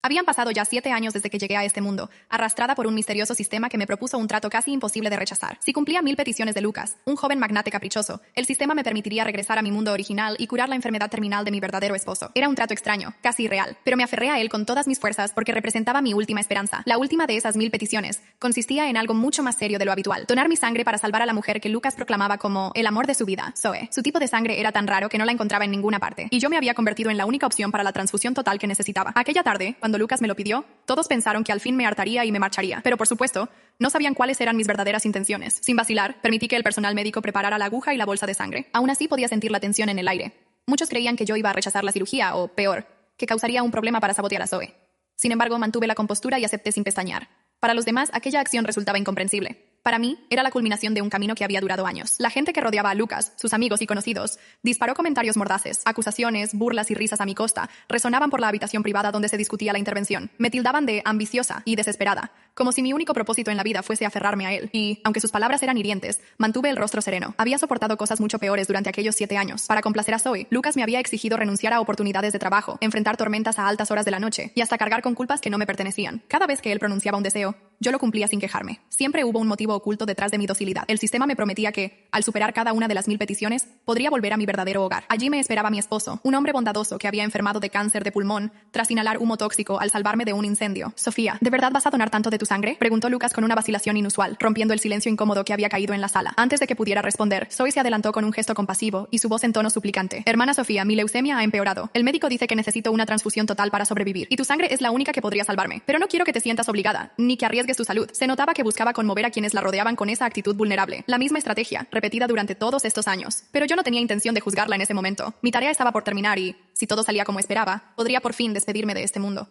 Habían pasado ya 7 años desde que llegué a este mundo, arrastrada por un misterioso sistema que me propuso un trato casi imposible de rechazar. Si cumplía 1000 peticiones de Lucas, un joven magnate caprichoso, el sistema me permitiría regresar a mi mundo original y curar la enfermedad terminal de mi verdadero esposo. Era un trato extraño, casi irreal, pero me aferré a él con todas mis fuerzas porque representaba mi última esperanza. La última de esas 1000 peticiones consistía en algo mucho más serio de lo habitual: donar mi sangre para salvar a la mujer que Lucas proclamaba como el amor de su vida, Zoe. Su tipo de sangre era tan raro que no la encontraba en ninguna parte, y yo me había convertido en la única opción para la transfusión total que necesitaba. Aquella tarde, cuando Lucas me lo pidió, todos pensaron que al fin me hartaría y me marcharía, pero por supuesto, no sabían cuáles eran mis verdaderas intenciones. Sin vacilar, permití que el personal médico preparara la aguja y la bolsa de sangre. Aún así podía sentir la tensión en el aire. Muchos creían que yo iba a rechazar la cirugía, o peor, que causaría un problema para sabotear a Zoe. Sin embargo, mantuve la compostura y acepté sin pestañear. Para los demás, aquella acción resultaba incomprensible. Para mí, era la culminación de un camino que había durado años. La gente que rodeaba a Lucas, sus amigos y conocidos, disparó comentarios mordaces, acusaciones, burlas y risas a mi costa, resonaban por la habitación privada donde se discutía la intervención. Me tildaban de ambiciosa y desesperada, como si mi único propósito en la vida fuese aferrarme a él. Y, aunque sus palabras eran hirientes, mantuve el rostro sereno. Había soportado cosas mucho peores durante aquellos 7 años. Para complacer a Zoe, Lucas me había exigido renunciar a oportunidades de trabajo, enfrentar tormentas a altas horas de la noche y hasta cargar con culpas que no me pertenecían. Cada vez que él pronunciaba un deseo, yo lo cumplía sin quejarme. Siempre hubo un motivo oculto detrás de mi docilidad. El sistema me prometía que, al superar cada una de las 1000 peticiones, podría volver a mi verdadero hogar. Allí me esperaba mi esposo, un hombre bondadoso que había enfermado de cáncer de pulmón tras inhalar humo tóxico al salvarme de un incendio. Sofía, ¿de verdad vas a donar tanto de tu sangre?, preguntó Lucas con una vacilación inusual, rompiendo el silencio incómodo que había caído en la sala. Antes de que pudiera responder, Zoe se adelantó con un gesto compasivo y su voz en tono suplicante. Hermana Sofía, mi leucemia ha empeorado. El médico dice que necesito una transfusión total para sobrevivir, y tu sangre es la única que podría salvarme. Pero no quiero que te sientas obligada, ni que arriesgues tu salud. Se notaba que buscaba conmover a quienes la rodeaban con esa actitud vulnerable. La misma estrategia, repetida durante todos estos años. Pero yo no tenía intención de juzgarla en ese momento. Mi tarea estaba por terminar y, si todo salía como esperaba, podría por fin despedirme de este mundo.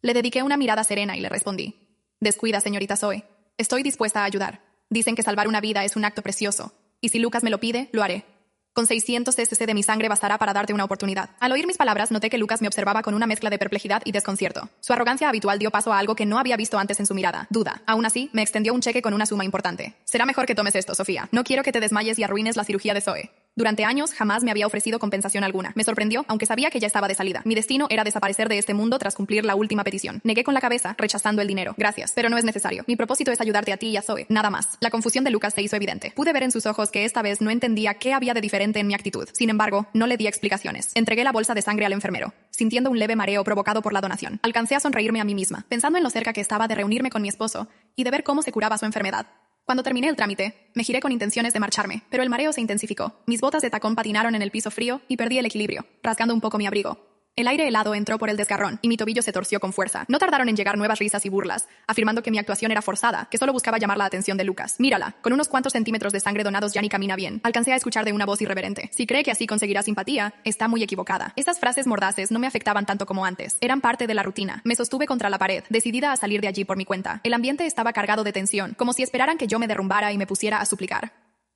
Le dediqué una mirada serena y le respondí: descuida, señorita Zoe. Estoy dispuesta a ayudar. Dicen que salvar una vida es un acto precioso, y si Lucas me lo pide, lo haré. Con 600 cc de mi sangre bastará para darte una oportunidad. Al oír mis palabras, noté que Lucas me observaba con una mezcla de perplejidad y desconcierto. Su arrogancia habitual dio paso a algo que no había visto antes en su mirada: duda. Aún así, me extendió un cheque con una suma importante. Será mejor que tomes esto, Sofía. No quiero que te desmayes y arruines la cirugía de Zoe. Durante años jamás me había ofrecido compensación alguna. Me sorprendió, aunque sabía que ya estaba de salida. Mi destino era desaparecer de este mundo tras cumplir la última petición. Negué con la cabeza, rechazando el dinero. Gracias, pero no es necesario. Mi propósito es ayudarte a ti y a Zoe. Nada más. La confusión de Lucas se hizo evidente. Pude ver en sus ojos que esta vez no entendía qué había de diferente en mi actitud. Sin embargo, no le di explicaciones. Entregué la bolsa de sangre al enfermero, sintiendo un leve mareo provocado por la donación. Alcancé a sonreírme a mí misma, pensando en lo cerca que estaba de reunirme con mi esposo y de ver cómo se curaba su enfermedad. Cuando terminé el trámite, me giré con intenciones de marcharme, pero el mareo se intensificó. Mis botas de tacón patinaron en el piso frío y perdí el equilibrio, rasgando un poco mi abrigo. El aire helado entró por el desgarrón y mi tobillo se torció con fuerza. No tardaron en llegar nuevas risas y burlas, afirmando que mi actuación era forzada, que solo buscaba llamar la atención de Lucas. Mírala, con unos cuantos centímetros de sangre donados ya ni camina bien. Alcancé a escuchar de una voz irreverente: si cree que así conseguirá simpatía, está muy equivocada. Esas frases mordaces no me afectaban tanto como antes. Eran parte de la rutina. Me sostuve contra la pared, decidida a salir de allí por mi cuenta. El ambiente estaba cargado de tensión, como si esperaran que yo me derrumbara y me pusiera a suplicar.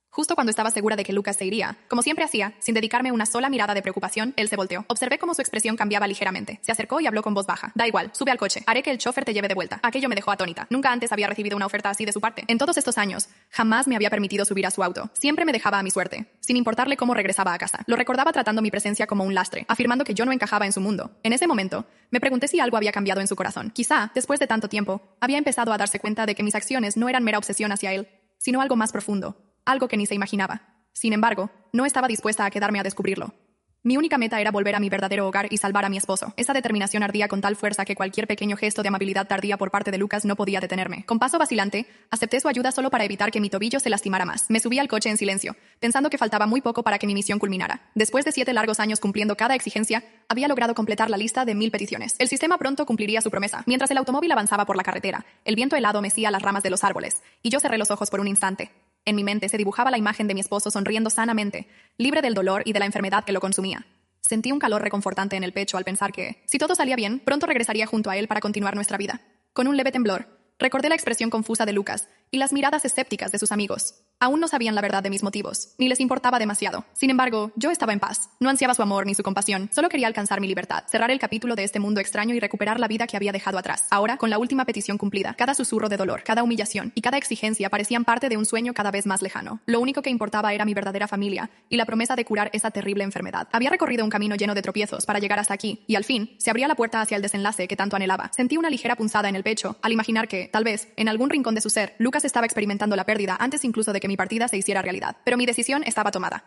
Justo cuando estaba segura de que Lucas se iría, como siempre hacía, sin dedicarme una sola mirada de preocupación, él se volteó. Observé cómo su expresión cambiaba ligeramente. Se acercó y habló con voz baja. Da igual, sube al coche. Haré que el chofer te lleve de vuelta. Aquello me dejó atónita. Nunca antes había recibido una oferta así de su parte. En todos estos años, jamás me había permitido subir a su auto. Siempre me dejaba a mi suerte, sin importarle cómo regresaba a casa. Lo recordaba tratando mi presencia como un lastre, afirmando que yo no encajaba en su mundo. En ese momento, me pregunté si algo había cambiado en su corazón. Quizá, después de tanto tiempo, había empezado a darse cuenta de que mis acciones no eran mera obsesión hacia él, sino algo más profundo, algo que ni se imaginaba. Sin embargo, no estaba dispuesta a quedarme a descubrirlo. Mi única meta era volver a mi verdadero hogar y salvar a mi esposo. Esa determinación ardía con tal fuerza que cualquier pequeño gesto de amabilidad tardía por parte de Lucas no podía detenerme. Con paso vacilante, acepté su ayuda solo para evitar que mi tobillo se lastimara más. Me subí al coche en silencio, pensando que faltaba muy poco para que mi misión culminara. Después de 7 largos años cumpliendo cada exigencia, había logrado completar la lista de 1000 peticiones. El sistema pronto cumpliría su promesa. Mientras el automóvil avanzaba por la carretera, el viento helado mecía las ramas de los árboles, y yo cerré los ojos por un instante. En mi mente se dibujaba la imagen de mi esposo sonriendo sanamente, libre del dolor y de la enfermedad que lo consumía. Sentí un calor reconfortante en el pecho al pensar que, si todo salía bien, pronto regresaría junto a él para continuar nuestra vida. Con un leve temblor, recordé la expresión confusa de Lucas y las miradas escépticas de sus amigos. Aún no sabían la verdad de mis motivos, ni les importaba demasiado. Sin embargo, yo estaba en paz. No ansiaba su amor ni su compasión, solo quería alcanzar mi libertad, cerrar el capítulo de este mundo extraño y recuperar la vida que había dejado atrás. Ahora, con la última petición cumplida, cada susurro de dolor, cada humillación y cada exigencia parecían parte de un sueño cada vez más lejano. Lo único que importaba era mi verdadera familia y la promesa de curar esa terrible enfermedad. Había recorrido un camino lleno de tropiezos para llegar hasta aquí, y al fin, se abría la puerta hacia el desenlace que tanto anhelaba. Sentí una ligera punzada en el pecho al imaginar que, tal vez, en algún rincón de su ser, Lucas estaba experimentando la pérdida antes incluso de que mi partida se hiciera realidad. Pero mi decisión estaba tomada.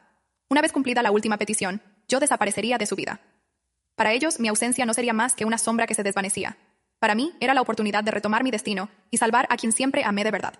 Una vez cumplida la última petición, yo desaparecería de su vida. Para ellos, mi ausencia no sería más que una sombra que se desvanecía. Para mí, era la oportunidad de retomar mi destino y salvar a quien siempre amé de verdad.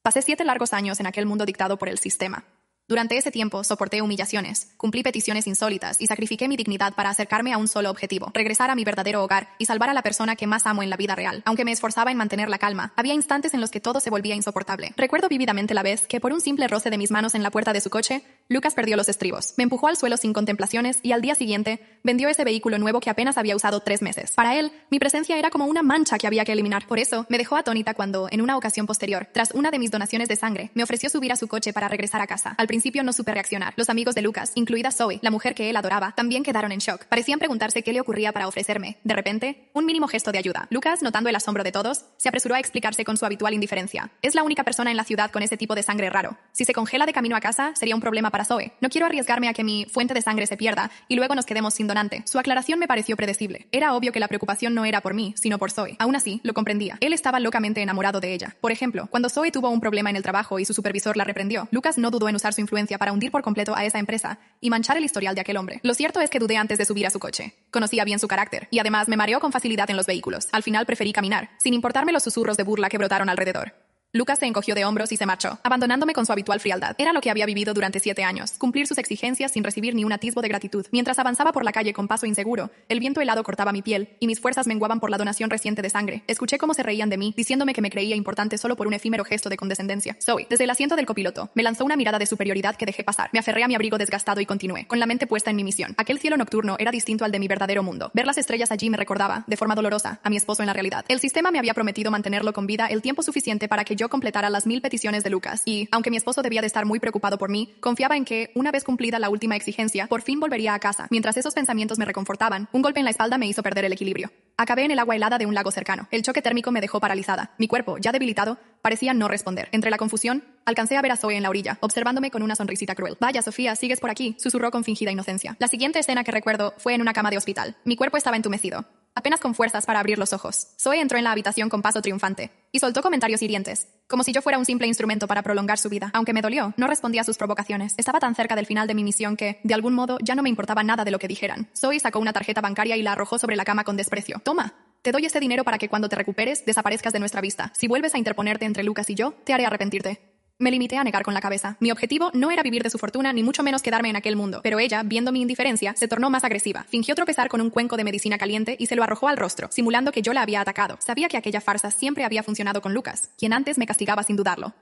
Pasé 7 largos años en aquel mundo dictado por el sistema. Durante ese tiempo soporté humillaciones, cumplí peticiones insólitas y sacrifiqué mi dignidad para acercarme a un solo objetivo: regresar a mi verdadero hogar y salvar a la persona que más amo en la vida real. Aunque me esforzaba en mantener la calma, había instantes en los que todo se volvía insoportable. Recuerdo vívidamente la vez que, por un simple roce de mis manos en la puerta de su coche, Lucas perdió los estribos, me empujó al suelo sin contemplaciones y al día siguiente vendió ese vehículo nuevo que apenas había usado 3 meses. Para él, mi presencia era como una mancha que había que eliminar. Por eso, me dejó atónita cuando, en una ocasión posterior, tras una de mis donaciones de sangre, me ofreció subir a su coche para regresar a casa. Al principio no supe reaccionar. Los amigos de Lucas, incluida Zoe, la mujer que él adoraba, también quedaron en shock. Parecían preguntarse qué le ocurría para ofrecerme, de repente, un mínimo gesto de ayuda. Lucas, notando el asombro de todos, se apresuró a explicarse con su habitual indiferencia. Es la única persona en la ciudad con ese tipo de sangre raro. Si se congela de camino a casa, sería un problema para Zoe. No quiero arriesgarme a que mi fuente de sangre se pierda y luego nos quedemos sin donante. Su aclaración me pareció predecible. Era obvio que la preocupación no era por mí, sino por Zoe. Aún así, lo comprendía. Él estaba locamente enamorado de ella. Por ejemplo, cuando Zoe tuvo un problema en el trabajo y su supervisor la reprendió, Lucas no dudó en usar su influencia para hundir por completo a esa empresa y manchar el historial de aquel hombre. Lo cierto es que dudé antes de subir a su coche. Conocía bien su carácter y además me mareó con facilidad en los vehículos. Al final preferí caminar, sin importarme los susurros de burla que brotaron alrededor. Lucas se encogió de hombros y se marchó, abandonándome con su habitual frialdad. Era lo que había vivido durante 7 años, cumplir sus exigencias sin recibir ni un atisbo de gratitud. Mientras avanzaba por la calle con paso inseguro, el viento helado cortaba mi piel y mis fuerzas menguaban por la donación reciente de sangre. Escuché cómo se reían de mí, diciéndome que me creía importante solo por un efímero gesto de condescendencia. Zoe, desde el asiento del copiloto, me lanzó una mirada de superioridad que dejé pasar. Me aferré a mi abrigo desgastado y continué, con la mente puesta en mi misión. Aquel cielo nocturno era distinto al de mi verdadero mundo. Ver las estrellas allí me recordaba, de forma dolorosa, a mi esposo en la realidad. El sistema me había prometido mantenerlo con vida el tiempo suficiente para que yo completara las 1000 peticiones de Lucas, y, aunque mi esposo debía de estar muy preocupado por mí, confiaba en que, una vez cumplida la última exigencia, por fin volvería a casa. Mientras esos pensamientos me reconfortaban, un golpe en la espalda me hizo perder el equilibrio. Acabé en el agua helada de un lago cercano. El choque térmico me dejó paralizada. Mi cuerpo, ya debilitado, parecía no responder. Entre la confusión, alcancé a ver a Zoe en la orilla, observándome con una sonrisita cruel. «Vaya, Sofía, ¿sigues por aquí?», susurró con fingida inocencia. La siguiente escena que recuerdo fue en una cama de hospital. Mi cuerpo estaba entumecido, apenas con fuerzas para abrir los ojos. Zoe entró en la habitación con paso triunfante y soltó comentarios hirientes, como si yo fuera un simple instrumento para prolongar su vida. Aunque me dolió, no respondía a sus provocaciones. Estaba tan cerca del final de mi misión que, de algún modo, ya no me importaba nada de lo que dijeran. Zoe sacó una tarjeta bancaria y la arrojó sobre la cama con desprecio. «Toma. Te doy este dinero para que cuando te recuperes, desaparezcas de nuestra vista. Si vuelves a interponerte entre Lucas y yo, te haré arrepentirte». Me limité a negar con la cabeza. Mi objetivo no era vivir de su fortuna, ni mucho menos quedarme en aquel mundo. Pero ella, viendo mi indiferencia, se tornó más agresiva. Fingió tropezar con un cuenco de medicina caliente y se lo arrojó al rostro, simulando que yo la había atacado. Sabía que aquella farsa siempre había funcionado con Lucas, quien antes me castigaba sin dudarlo.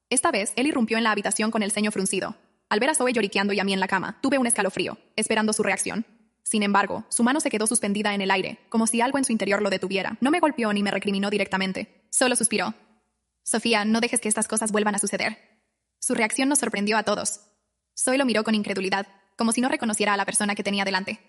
Esta vez, él irrumpió en la habitación con el ceño fruncido. Al ver a Zoe lloriqueando y a mí en la cama, tuve un escalofrío, esperando su reacción. Sin embargo, su mano se quedó suspendida en el aire, como si algo en su interior lo detuviera. No me golpeó ni me recriminó directamente. Solo suspiró. «Sofía, no dejes que estas cosas vuelvan a suceder». Su reacción nos sorprendió a todos. Zoe lo miró con incredulidad, como si no reconociera a la persona que tenía delante.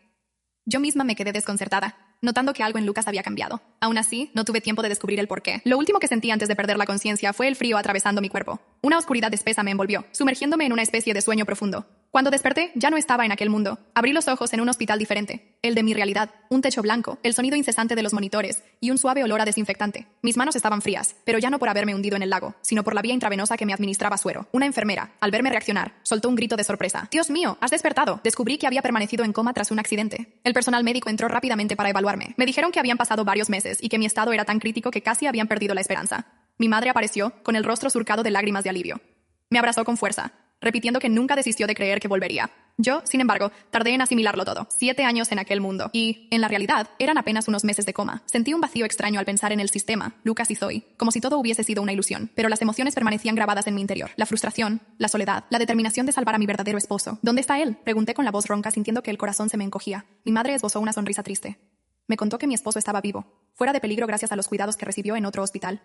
Yo misma me quedé desconcertada, notando que algo en Lucas había cambiado. Aún así, no tuve tiempo de descubrir el porqué. Lo último que sentí antes de perder la conciencia fue el frío atravesando mi cuerpo. Una oscuridad espesa me envolvió, sumergiéndome en una especie de sueño profundo. Cuando desperté, ya no estaba en aquel mundo. Abrí los ojos en un hospital diferente, el de mi realidad, un techo blanco, el sonido incesante de los monitores y un suave olor a desinfectante. Mis manos estaban frías, pero ya no por haberme hundido en el lago, sino por la vía intravenosa que me administraba suero. Una enfermera, al verme reaccionar, soltó un grito de sorpresa. «¡Dios mío! ¡Has despertado!». Descubrí que había permanecido en coma tras un accidente. El personal médico entró rápidamente para evaluarme. Me dijeron que habían pasado varios meses y que mi estado era tan crítico que casi habían perdido la esperanza. Mi madre apareció, con el rostro surcado de lágrimas de alivio. Me abrazó con fuerza, repitiendo que nunca desistió de creer que volvería. Yo, sin embargo, tardé en asimilarlo todo. 7 años en aquel mundo. Y, en la realidad, eran apenas unos meses de coma. Sentí un vacío extraño al pensar en el sistema, Lucas y Zoe, como si todo hubiese sido una ilusión. Pero las emociones permanecían grabadas en mi interior. La frustración, la soledad, la determinación de salvar a mi verdadero esposo. «¿Dónde está él?», pregunté con la voz ronca, sintiendo que el corazón se me encogía. Mi madre esbozó una sonrisa triste. Me contó que mi esposo estaba vivo, fuera de peligro gracias a los cuidados que recibió en otro hospital.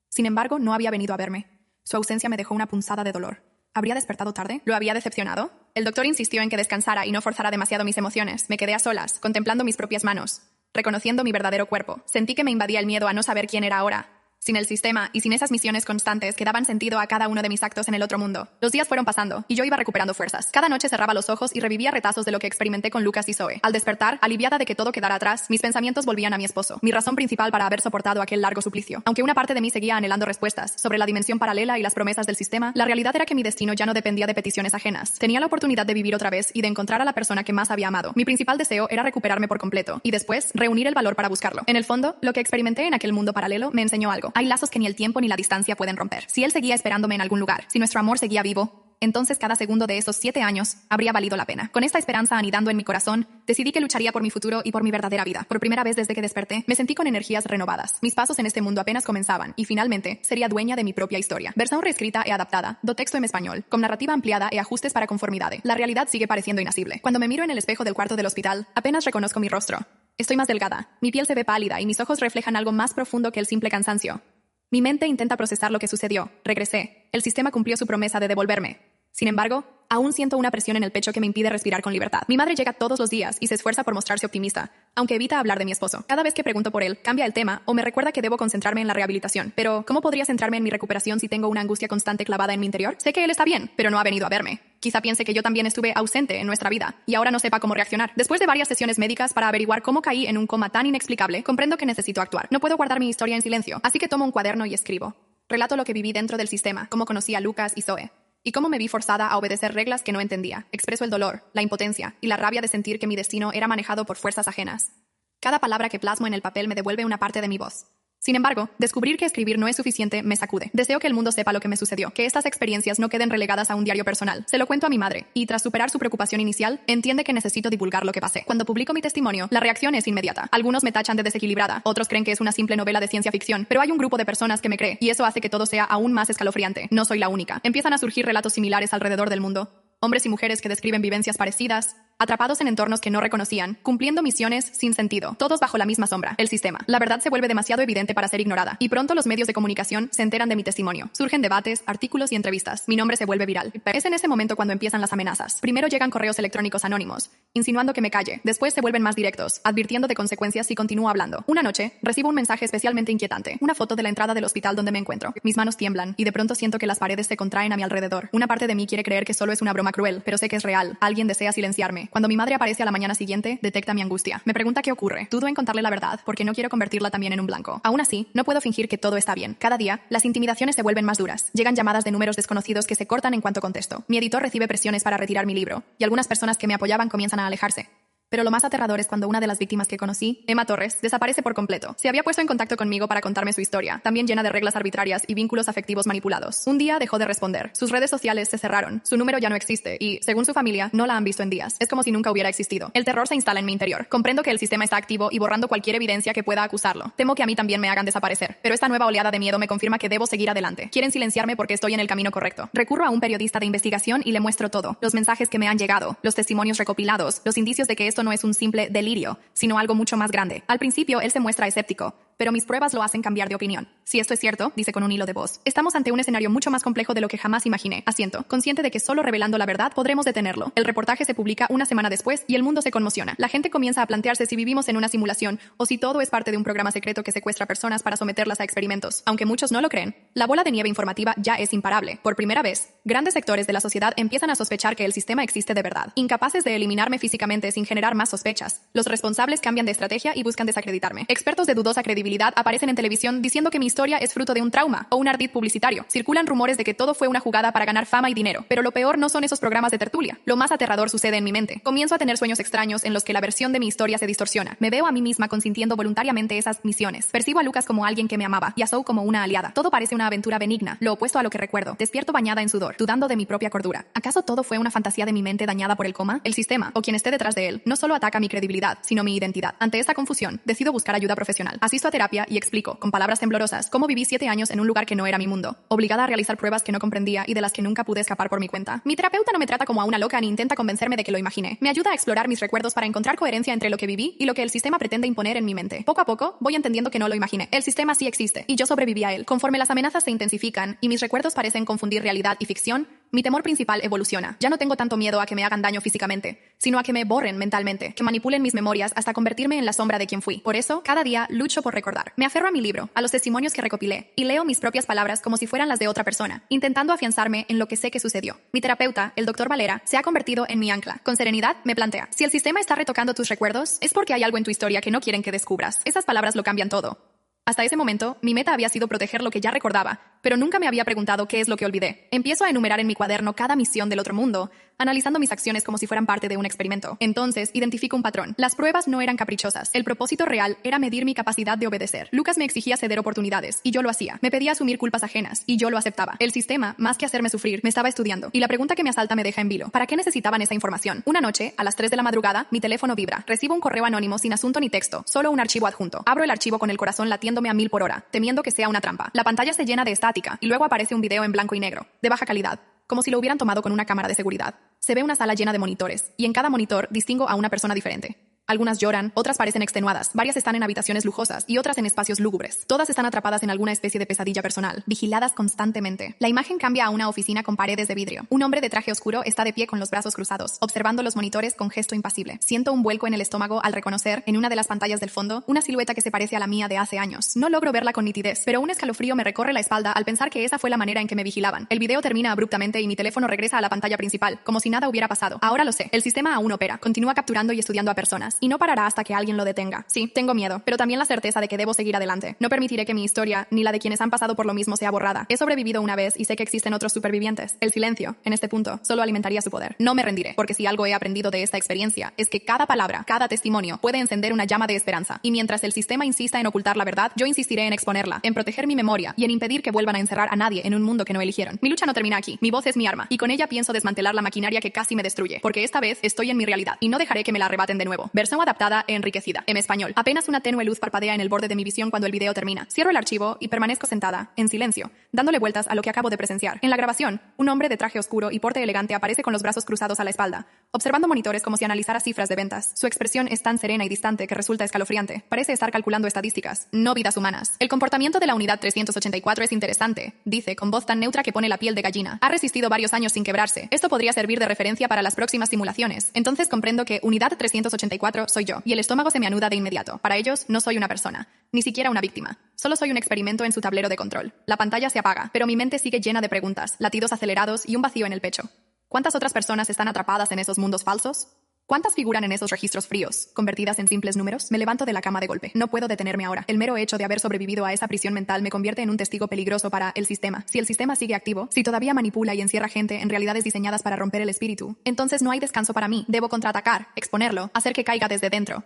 Sin embargo, no había venido a verme. Su ausencia me dejó una punzada de dolor. ¿Habría despertado tarde? ¿Lo había decepcionado? El doctor insistió en que descansara y no forzara demasiado mis emociones. Me quedé a solas, contemplando mis propias manos. Reconociendo mi verdadero cuerpo, sentí que me invadía el miedo a no saber quién era ahora. Sin el sistema y sin esas misiones constantes que daban sentido a cada uno de mis actos en el otro mundo. Los días fueron pasando y yo iba recuperando fuerzas. Cada noche cerraba los ojos y revivía retazos de lo que experimenté con Lucas y Zoe. Al despertar, aliviada de que todo quedara atrás, mis pensamientos volvían a mi esposo, mi razón principal para haber soportado aquel largo suplicio. Aunque una parte de mí seguía anhelando respuestas sobre la dimensión paralela y las promesas del sistema, la realidad era que mi destino ya no dependía de peticiones ajenas. Tenía la oportunidad de vivir otra vez y de encontrar a la persona que más había amado. Mi principal deseo era recuperarme por completo y después reunir el valor para buscarlo. En el fondo, lo que experimenté en aquel mundo paralelo me enseñó algo. Hay lazos que ni el tiempo ni la distancia pueden romper. Si él seguía esperándome en algún lugar, si nuestro amor seguía vivo, entonces cada segundo de esos 7 años habría valido la pena. Con esta esperanza anidando en mi corazón, decidí que lucharía por mi futuro y por mi verdadera vida. Por primera vez desde que desperté, me sentí con energías renovadas. Mis pasos en este mundo apenas comenzaban y finalmente sería dueña de mi propia historia. Versión reescrita e adaptada, do texto en español, con narrativa ampliada e ajustes para conformidade. La realidad sigue pareciendo inasible. Cuando me miro en el espejo del cuarto del hospital, apenas reconozco mi rostro. Estoy más delgada, mi piel se ve pálida y mis ojos reflejan algo más profundo que el simple cansancio. Mi mente intenta procesar lo que sucedió. Regresé. El sistema cumplió su promesa de devolverme. Sin embargo, aún siento una presión en el pecho que me impide respirar con libertad. Mi madre llega todos los días y se esfuerza por mostrarse optimista, aunque evita hablar de mi esposo. Cada vez que pregunto por él, cambia el tema o me recuerda que debo concentrarme en la rehabilitación. Pero, ¿cómo podría centrarme en mi recuperación si tengo una angustia constante clavada en mi interior? Sé que él está bien, pero no ha venido a verme. Quizá piense que yo también estuve ausente en nuestra vida y ahora no sepa cómo reaccionar. Después de varias sesiones médicas para averiguar cómo caí en un coma tan inexplicable, comprendo que necesito actuar. No puedo guardar mi historia en silencio, así que tomo un cuaderno y escribo. Relato lo que viví dentro del sistema, cómo conocí a Lucas y Zoe. Y cómo me vi forzada a obedecer reglas que no entendía. Expreso el dolor, la impotencia y la rabia de sentir que mi destino era manejado por fuerzas ajenas. Cada palabra que plasmo en el papel me devuelve una parte de mi voz. Sin embargo, descubrir que escribir no es suficiente me sacude. Deseo que el mundo sepa lo que me sucedió, que estas experiencias no queden relegadas a un diario personal. Se lo cuento a mi madre, y tras superar su preocupación inicial, entiende que necesito divulgar lo que pasé. Cuando publico mi testimonio, la reacción es inmediata. Algunos me tachan de desequilibrada, otros creen que es una simple novela de ciencia ficción, pero hay un grupo de personas que me cree, y eso hace que todo sea aún más escalofriante. No soy la única. Empiezan a surgir relatos similares alrededor del mundo. Hombres y mujeres que describen vivencias parecidas, atrapados en entornos que no reconocían, cumpliendo misiones sin sentido, todos bajo la misma sombra, el sistema. La verdad se vuelve demasiado evidente para ser ignorada, y pronto los medios de comunicación se enteran de mi testimonio. Surgen debates, artículos y entrevistas. Mi nombre se vuelve viral. Es en ese momento cuando empiezan las amenazas. Primero llegan correos electrónicos anónimos, insinuando que me calle. Después se vuelven más directos, advirtiendo de consecuencias si continúo hablando. Una noche, recibo un mensaje especialmente inquietante. Una foto de la entrada del hospital donde me encuentro. Mis manos tiemblan, y de pronto siento que las paredes se contraen a mi alrededor. Una parte de mí quiere creer que solo es una broma cruel, pero sé que es real. Alguien desea silenciarme. Cuando mi madre aparece a la mañana siguiente, detecta mi angustia. Me pregunta qué ocurre. Dudo en contarle la verdad, porque no quiero convertirla también en un blanco. Aún así, no puedo fingir que todo está bien. Cada día, las intimidaciones se vuelven más duras. Llegan llamadas de números desconocidos que se cortan en cuanto contesto. Mi editor recibe presiones para retirar mi libro, y algunas personas que me apoyaban comienzan a alejarse. Pero lo más aterrador es cuando una de las víctimas que conocí, Emma Torres, desaparece por completo. Se había puesto en contacto conmigo para contarme su historia, también llena de reglas arbitrarias y vínculos afectivos manipulados. Un día dejó de responder. Sus redes sociales se cerraron. Su número ya no existe y, según su familia, no la han visto en días. Es como si nunca hubiera existido. El terror se instala en mi interior. Comprendo que el sistema está activo y borrando cualquier evidencia que pueda acusarlo. Temo que a mí también me hagan desaparecer. Pero esta nueva oleada de miedo me confirma que debo seguir adelante. Quieren silenciarme porque estoy en el camino correcto. Recurro a un periodista de investigación y le muestro todo. Los mensajes que me han llegado, los testimonios recopilados, los indicios de que esto no es un simple delirio, sino algo mucho más grande. Al principio, él se muestra escéptico, pero mis pruebas lo hacen cambiar de opinión. Si esto es cierto, dice con un hilo de voz, estamos ante un escenario mucho más complejo de lo que jamás imaginé. Asiento, consciente de que solo revelando la verdad podremos detenerlo. El reportaje se publica una semana después y el mundo se conmociona. La gente comienza a plantearse si vivimos en una simulación o si todo es parte de un programa secreto que secuestra personas para someterlas a experimentos. Aunque muchos no lo creen, la bola de nieve informativa ya es imparable. Por primera vez, grandes sectores de la sociedad empiezan a sospechar que el sistema existe de verdad. Incapaces de eliminarme físicamente sin generar más sospechas, los responsables cambian de estrategia y buscan desacreditarme. Expertos de dudosa credibilidad aparecen en televisión diciendo que mi historia es fruto de un trauma o un ardid publicitario. Circulan rumores de que todo fue una jugada para ganar fama y dinero. Pero lo peor no son esos programas de tertulia. Lo más aterrador sucede en mi mente. Comienzo a tener sueños extraños en los que la versión de mi historia se distorsiona. Me veo a mí misma consintiendo voluntariamente esas misiones. Percibo a Lucas como alguien que me amaba y a Zoe como una aliada. Todo parece una aventura benigna, lo opuesto a lo que recuerdo. Despierto bañada en sudor, dudando de mi propia cordura. ¿Acaso todo fue una fantasía de mi mente dañada por el coma? El sistema, o quien esté detrás de él, no solo ataca mi credibilidad, sino mi identidad. Ante esta confusión, decido buscar ayuda profesional. Asisto a terapia y explico, con palabras temblorosas, cómo viví 7 años en un lugar que no era mi mundo, obligada a realizar pruebas que no comprendía y de las que nunca pude escapar por mi cuenta. Mi terapeuta no me trata como a una loca ni intenta convencerme de que lo imaginé. Me ayuda a explorar mis recuerdos para encontrar coherencia entre lo que viví y lo que el sistema pretende imponer en mi mente. Poco a poco, voy entendiendo que no lo imaginé. El sistema sí existe, y yo sobreviví a él. Conforme las amenazas se intensifican y mis recuerdos parecen confundir realidad y ficción, Mi temor principal evoluciona. Ya no tengo tanto miedo a que me hagan daño físicamente, sino a que me borren mentalmente, que manipulen mis memorias hasta convertirme en la sombra de quien fui. Por eso, cada día lucho por recordar. Me aferro a mi libro, a los testimonios que recopilé, y leo mis propias palabras como si fueran las de otra persona, intentando afianzarme en lo que sé que sucedió. Mi terapeuta, el Dr. Valera, se ha convertido en mi ancla. Con serenidad, me plantea: si el sistema está retocando tus recuerdos, es porque hay algo en tu historia que no quieren que descubras. Esas palabras lo cambian todo. Hasta ese momento, mi meta había sido proteger lo que ya recordaba, pero nunca me había preguntado qué es lo que olvidé. Empiezo a enumerar en mi cuaderno cada misión del otro mundo, analizando mis acciones como si fueran parte de un experimento. Entonces, identifico un patrón. Las pruebas no eran caprichosas. El propósito real era medir mi capacidad de obedecer. Lucas me exigía ceder oportunidades, y yo lo hacía. Me pedía asumir culpas ajenas, y yo lo aceptaba. El sistema, más que hacerme sufrir, me estaba estudiando. Y la pregunta que me asalta me deja en vilo. ¿Para qué necesitaban esa información? Una noche, a las 3 de la madrugada, mi teléfono vibra. Recibo un correo anónimo sin asunto ni texto, solo un archivo adjunto. Abro el archivo con el corazón latiéndome a 1000 por hora, temiendo que sea una trampa. La pantalla se llena de estática, y luego aparece un video en blanco y negro, de baja calidad, como si lo hubieran tomado con una cámara de seguridad. Se ve una sala llena de monitores, y en cada monitor distingo a una persona diferente. Algunas lloran, otras parecen extenuadas, varias están en habitaciones lujosas y otras en espacios lúgubres. Todas están atrapadas en alguna especie de pesadilla personal, vigiladas constantemente. La imagen cambia a una oficina con paredes de vidrio. Un hombre de traje oscuro está de pie con los brazos cruzados, observando los monitores con gesto impasible. Siento un vuelco en el estómago al reconocer, en una de las pantallas del fondo, una silueta que se parece a la mía de hace años. No logro verla con nitidez, pero un escalofrío me recorre la espalda al pensar que esa fue la manera en que me vigilaban. El video termina abruptamente y mi teléfono regresa a la pantalla principal, como si nada hubiera pasado. Ahora lo sé, el sistema aún opera, continúa capturando y estudiando a personas, y no parará hasta que alguien lo detenga. Sí, tengo miedo, pero también la certeza de que debo seguir adelante. No permitiré que mi historia, ni la de quienes han pasado por lo mismo, sea borrada. He sobrevivido una vez y sé que existen otros supervivientes. El silencio, en este punto, solo alimentaría su poder. No me rendiré, porque si algo he aprendido de esta experiencia, es que cada palabra, cada testimonio, puede encender una llama de esperanza. Y mientras el sistema insista en ocultar la verdad, yo insistiré en exponerla, en proteger mi memoria y en impedir que vuelvan a encerrar a nadie en un mundo que no eligieron. Mi lucha no termina aquí. Mi voz es mi arma, y con ella pienso desmantelar la maquinaria que casi me destruye, porque esta vez estoy en mi realidad, y no dejaré que me la arrebaten de nuevo. Versión adaptada e enriquecida. En español. Apenas una tenue luz parpadea en el borde de mi visión cuando el video termina. Cierro el archivo y permanezco sentada, en silencio, dándole vueltas a lo que acabo de presenciar. En la grabación, un hombre de traje oscuro y porte elegante aparece con los brazos cruzados a la espalda, observando monitores como si analizara cifras de ventas. Su expresión es tan serena y distante que resulta escalofriante. Parece estar calculando estadísticas, no vidas humanas. El comportamiento de la unidad 384 es interesante, dice, con voz tan neutra que pone la piel de gallina. Ha resistido varios años sin quebrarse. Esto podría servir de referencia para las próximas simulaciones. Entonces comprendo que unidad 384 soy yo, y el estómago se me anuda de inmediato. Para ellos, no soy una persona, ni siquiera una víctima. Solo soy un experimento en su tablero de control. La pantalla se apaga, pero mi mente sigue llena de preguntas, latidos acelerados y un vacío en el pecho. ¿Cuántas otras personas están atrapadas en esos mundos falsos? ¿Cuántas figuran en esos registros fríos, convertidas en simples números? Me levanto de la cama de golpe. No puedo detenerme ahora. El mero hecho de haber sobrevivido a esa prisión mental me convierte en un testigo peligroso para el sistema. Si el sistema sigue activo, si todavía manipula y encierra gente en realidades diseñadas para romper el espíritu, entonces no hay descanso para mí. Debo contraatacar, exponerlo, hacer que caiga desde dentro.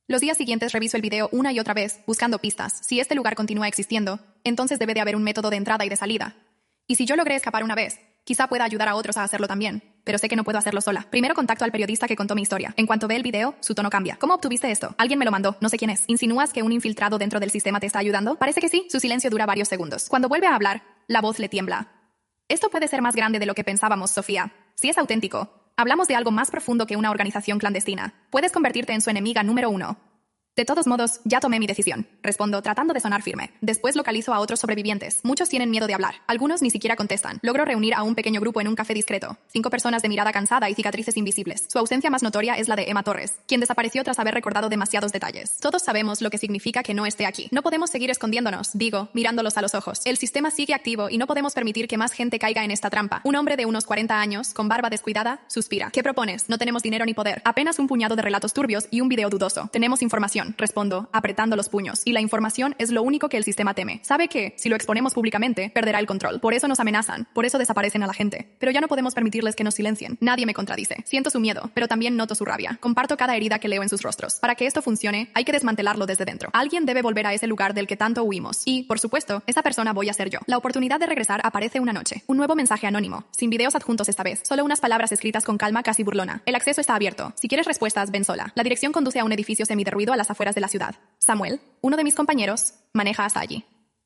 Los días siguientes reviso el video una y otra vez, buscando pistas. Si este lugar continúa existiendo, entonces debe de haber un método de entrada y de salida. Y si yo logré escapar una vez, quizá pueda ayudar a otros a hacerlo también. Pero sé que no puedo hacerlo sola. Primero contacto al periodista que contó mi historia. En cuanto ve el video, su tono cambia. ¿Cómo obtuviste esto? Alguien me lo mandó, no sé quién es. ¿Insinúas que un infiltrado dentro del sistema te está ayudando? Parece que sí. Su silencio dura varios segundos. Cuando vuelve a hablar, la voz le tiembla. Esto puede ser más grande de lo que pensábamos, Sofía. Si es auténtico, hablamos de algo más profundo que una organización clandestina. Puedes convertirte en su enemiga número 1. De todos modos, ya tomé mi decisión. Respondo, tratando de sonar firme. Después localizo a otros sobrevivientes. Muchos tienen miedo de hablar. Algunos ni siquiera contestan. Logro reunir a un pequeño grupo en un café discreto. 5 personas de mirada cansada y cicatrices invisibles. Su ausencia más notoria es la de Emma Torres, quien desapareció tras haber recordado demasiados detalles. Todos sabemos lo que significa que no esté aquí. No podemos seguir escondiéndonos, digo, mirándolos a los ojos. El sistema sigue activo y no podemos permitir que más gente caiga en esta trampa. Un hombre de unos 40 años, con barba descuidada, suspira. ¿Qué propones? No tenemos dinero ni poder. Apenas un puñado de relatos turbios y un video dudoso. Tenemos información. Respondo, apretando los puños. Y la información es lo único que el sistema teme. Sabe que, si lo exponemos públicamente, perderá el control. Por eso nos amenazan. Por eso desaparecen a la gente. Pero ya no podemos permitirles que nos silencien. Nadie me contradice. Siento su miedo, pero también noto su rabia. Comparto cada herida que leo en sus rostros. Para que esto funcione, hay que desmantelarlo desde dentro. Alguien debe volver a ese lugar del que tanto huimos. Y, por supuesto, esa persona voy a ser yo. La oportunidad de regresar aparece una noche. Un nuevo mensaje anónimo. Sin videos adjuntos esta vez. Solo unas palabras escritas con calma casi burlona. El acceso está abierto. Si quieres respuestas, ven sola. La dirección conduce a un edificio semiderruido a las afueras de la ciudad. Samuel, uno de mis compañeros, maneja hasta allí.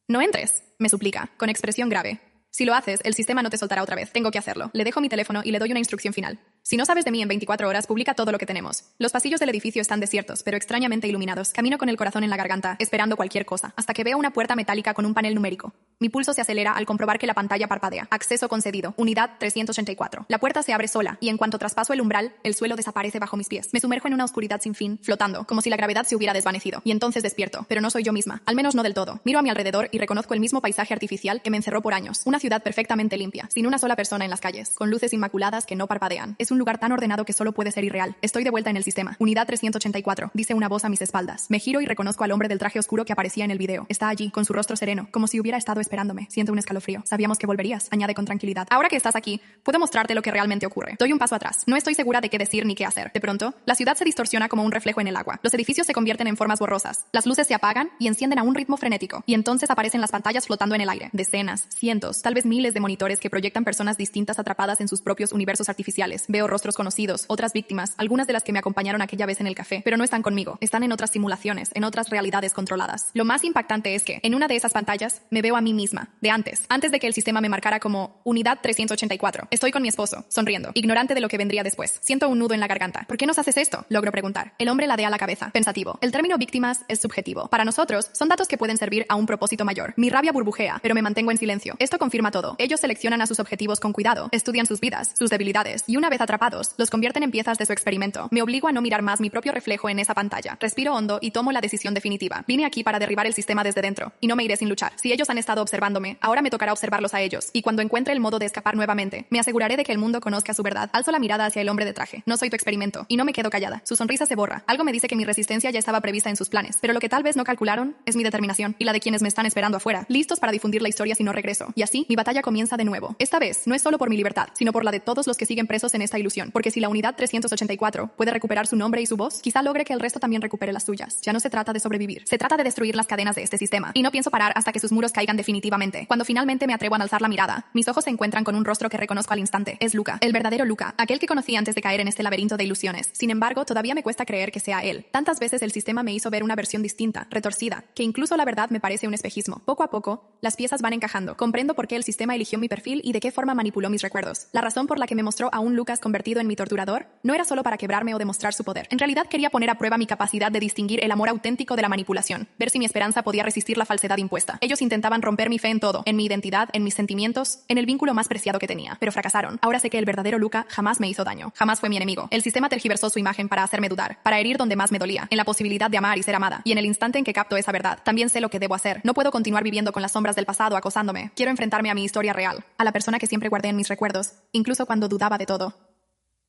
No entres, me suplica, con expresión grave. Si lo haces, el sistema no te soltará otra vez. Tengo que hacerlo. Le dejo mi teléfono y le doy una instrucción final. Si no sabes de mí en 24 horas, publica todo lo que tenemos. Los pasillos del edificio están desiertos, pero extrañamente iluminados. Camino con el corazón en la garganta, esperando cualquier cosa, hasta que veo una puerta metálica con un panel numérico. Mi pulso se acelera al comprobar que la pantalla parpadea. Acceso concedido. Unidad 384. La puerta se abre sola, y en cuanto traspaso el umbral, el suelo desaparece bajo mis pies. Me sumerjo en una oscuridad sin fin, flotando, como si la gravedad se hubiera desvanecido. Y entonces despierto, pero no soy yo misma. Al menos no del todo. Miro a mi alrededor y reconozco el mismo paisaje artificial que me encerró por años. Una ciudad perfectamente limpia, sin una sola persona en las calles, con luces inmaculadas que no parpadean. Es un lugar tan ordenado que solo puede ser irreal. Estoy de vuelta en el sistema. Unidad 384, dice una voz a mis espaldas. Me giro y reconozco al hombre del traje oscuro que aparecía en el video. Está allí, con su rostro sereno, como si hubiera estado esperándome. Siento un escalofrío. Sabíamos que volverías, añade con tranquilidad. Ahora que estás aquí, puedo mostrarte lo que realmente ocurre. Doy un paso atrás. No estoy segura de qué decir ni qué hacer. De pronto, la ciudad se distorsiona como un reflejo en el agua. Los edificios se convierten en formas borrosas. Las luces se apagan y encienden a un ritmo frenético. Y entonces aparecen las pantallas flotando en el aire. Decenas, cientos, tal vez miles de monitores que proyectan personas distintas atrapadas en sus propios universos artificiales. Veo rostros conocidos, otras víctimas, algunas de las que me acompañaron aquella vez en el café, pero no están conmigo. Están en otras simulaciones, en otras realidades controladas. Lo más impactante es que, en una de esas pantallas, me veo a mí misma, de antes de que el sistema me marcara como Unidad 384. Estoy con mi esposo, sonriendo, ignorante de lo que vendría después. Siento un nudo en la garganta. ¿Por qué nos haces esto? Logro preguntar. El hombre ladea la cabeza, pensativo. El término víctimas es subjetivo. Para nosotros, son datos que pueden servir a un propósito mayor. Mi rabia burbujea, pero me mantengo en silencio. Esto confirma todo. Ellos seleccionan a sus objetivos con cuidado, estudian sus vidas, sus debilidades, y una vez atrapados, los convierten en piezas de su experimento. Me obligo a no mirar más mi propio reflejo en esa pantalla. Respiro hondo y tomo la decisión definitiva. Vine aquí para derribar el sistema desde dentro, y no me iré sin luchar. Si ellos han estado observándome, ahora me tocará observarlos a ellos, y cuando encuentre el modo de escapar nuevamente, me aseguraré de que el mundo conozca su verdad. Alzo la mirada hacia el hombre de traje. No soy tu experimento, y no me quedo callada. Su sonrisa se borra. Algo me dice que mi resistencia ya estaba prevista en sus planes, pero lo que tal vez no calcularon es mi determinación, y la de quienes me están esperando afuera, listos para difundir la historia si no regreso. Y así, mi batalla comienza de nuevo. Esta vez, no es solo por mi libertad, sino por la de todos los que siguen presos en esta ilusión, porque si la Unidad 384 puede recuperar su nombre y su voz, quizá logre que el resto también recupere las suyas. Ya no se trata de sobrevivir, se trata de destruir las cadenas de este sistema, y no pienso parar hasta que sus muros caigan definitivamente. Cuando finalmente me atrevo a alzar la mirada, mis ojos se encuentran con un rostro que reconozco al instante. Es Luca, el verdadero Luca, aquel que conocí antes de caer en este laberinto de ilusiones. Sin embargo, todavía me cuesta creer que sea él. Tantas veces el sistema me hizo ver una versión distinta, retorcida, que incluso la verdad me parece un espejismo. Poco a poco, las piezas van encajando. Comprendo por qué el sistema eligió mi perfil y de qué forma manipuló mis recuerdos. La razón por la que me mostró a un Lucas convertido en mi torturador no era solo para quebrarme o demostrar su poder. En realidad quería poner a prueba mi capacidad de distinguir el amor auténtico de la manipulación, ver si mi esperanza podía resistir la falsedad impuesta. Ellos intentaban romper mi fe en todo, en mi identidad, en mis sentimientos, en el vínculo más preciado que tenía, pero fracasaron. Ahora sé que el verdadero Luca jamás me hizo daño, jamás fue mi enemigo. El sistema tergiversó su imagen para hacerme dudar, para herir donde más me dolía, en la posibilidad de amar y ser amada. Y en el instante en que capto esa verdad, también sé lo que debo hacer. No puedo continuar viviendo con las sombras del pasado acosándome. Quiero enfrentarme a mi historia real, a la persona que siempre guardé en mis recuerdos, incluso cuando dudaba de todo.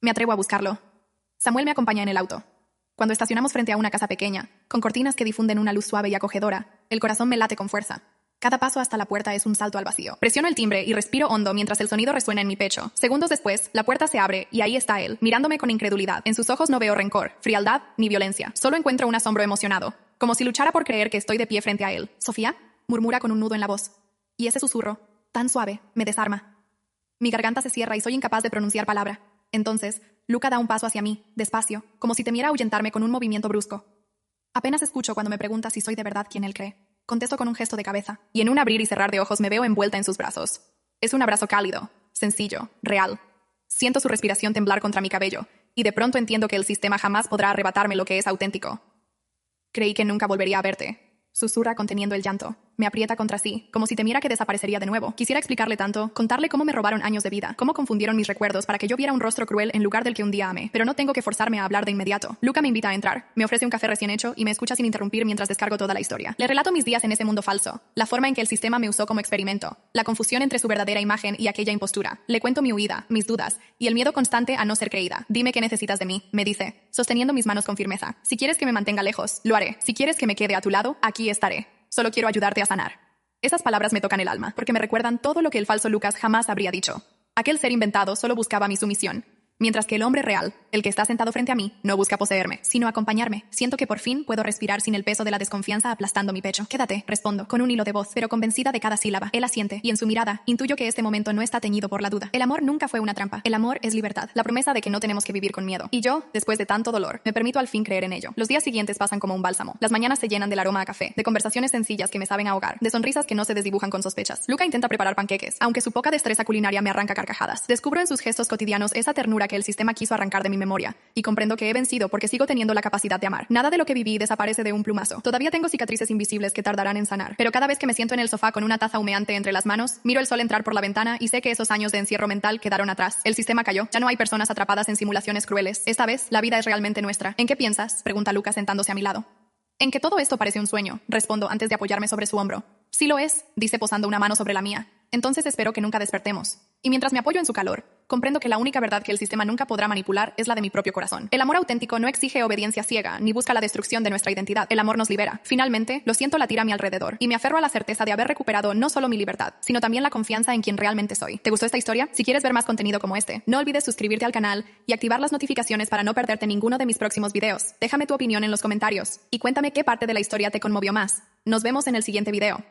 Me atrevo a buscarlo. Samuel me acompaña en el auto. Cuando estacionamos frente a una casa pequeña, con cortinas que difunden una luz suave y acogedora, el corazón me late con fuerza. Cada paso hasta la puerta es un salto al vacío. Presiono el timbre y respiro hondo mientras el sonido resuena en mi pecho. Segundos después, la puerta se abre y ahí está él, mirándome con incredulidad. En sus ojos no veo rencor, frialdad ni violencia. Solo encuentro un asombro emocionado, como si luchara por creer que estoy de pie frente a él. «Sofía», murmura con un nudo en la voz. Y ese susurro, tan suave, me desarma. Mi garganta se cierra y soy incapaz de pronunciar palabra. Entonces, Luca da un paso hacia mí, despacio, como si temiera ahuyentarme con un movimiento brusco. Apenas escucho cuando me pregunta si soy de verdad quien él cree. Contesto con un gesto de cabeza, y en un abrir y cerrar de ojos me veo envuelta en sus brazos. Es un abrazo cálido, sencillo, real. Siento su respiración temblar contra mi cabello, y de pronto entiendo que el sistema jamás podrá arrebatarme lo que es auténtico. Creí que nunca volvería a verte, susurra conteniendo el llanto. Me aprieta contra sí, como si temiera que desaparecería de nuevo. Quisiera explicarle tanto, contarle cómo me robaron años de vida, cómo confundieron mis recuerdos para que yo viera un rostro cruel en lugar del que un día amé, pero no tengo que forzarme a hablar de inmediato. Luca me invita a entrar, me ofrece un café recién hecho y me escucha sin interrumpir mientras descargo toda la historia. Le relato mis días en ese mundo falso, la forma en que el sistema me usó como experimento, la confusión entre su verdadera imagen y aquella impostura. Le cuento mi huida, mis dudas y el miedo constante a no ser creída. Dime qué necesitas de mí, me dice, sosteniendo mis manos con firmeza. Si quieres que me mantenga lejos, lo haré. Si quieres que me quede a tu lado, aquí estaré. Solo quiero ayudarte a sanar. Esas palabras me tocan el alma, porque me recuerdan todo lo que el falso Lucas jamás habría dicho. Aquel ser inventado solo buscaba mi sumisión, mientras que el hombre real, el que está sentado frente a mí, no busca poseerme, sino acompañarme. Siento que por fin puedo respirar sin el peso de la desconfianza aplastando mi pecho. Quédate, respondo, con un hilo de voz, pero convencida de cada sílaba. Él asiente, y en su mirada, intuyo que este momento no está teñido por la duda. El amor nunca fue una trampa. El amor es libertad, la promesa de que no tenemos que vivir con miedo. Y yo, después de tanto dolor, me permito al fin creer en ello. Los días siguientes pasan como un bálsamo. Las mañanas se llenan del aroma a café, de conversaciones sencillas que me saben ahogar, de sonrisas que no se desdibujan con sospechas. Luca intenta preparar panqueques, aunque su poca destreza culinaria me arranca carcajadas. Descubro en sus gestos cotidianos esa ternura que el sistema quiso arrancar de mi memoria, y comprendo que he vencido porque sigo teniendo la capacidad de amar. Nada de lo que viví desaparece de un plumazo. Todavía tengo cicatrices invisibles que tardarán en sanar, pero cada vez que me siento en el sofá con una taza humeante entre las manos, miro el sol entrar por la ventana y sé que esos años de encierro mental quedaron atrás. El sistema cayó. Ya no hay personas atrapadas en simulaciones crueles. Esta vez, la vida es realmente nuestra. ¿En qué piensas?, pregunta Lucas sentándose a mi lado. En que todo esto parece un sueño, respondo antes de apoyarme sobre su hombro. Sí lo es, dice posando una mano sobre la mía. Entonces espero que nunca despertemos. Y mientras me apoyo en su calor, comprendo que la única verdad que el sistema nunca podrá manipular es la de mi propio corazón. El amor auténtico no exige obediencia ciega, ni busca la destrucción de nuestra identidad. El amor nos libera. Finalmente, lo siento latir a mi alrededor, y me aferro a la certeza de haber recuperado no solo mi libertad, sino también la confianza en quien realmente soy. ¿Te gustó esta historia? Si quieres ver más contenido como este, no olvides suscribirte al canal y activar las notificaciones para no perderte ninguno de mis próximos videos. Déjame tu opinión en los comentarios, y cuéntame qué parte de la historia te conmovió más. Nos vemos en el siguiente video.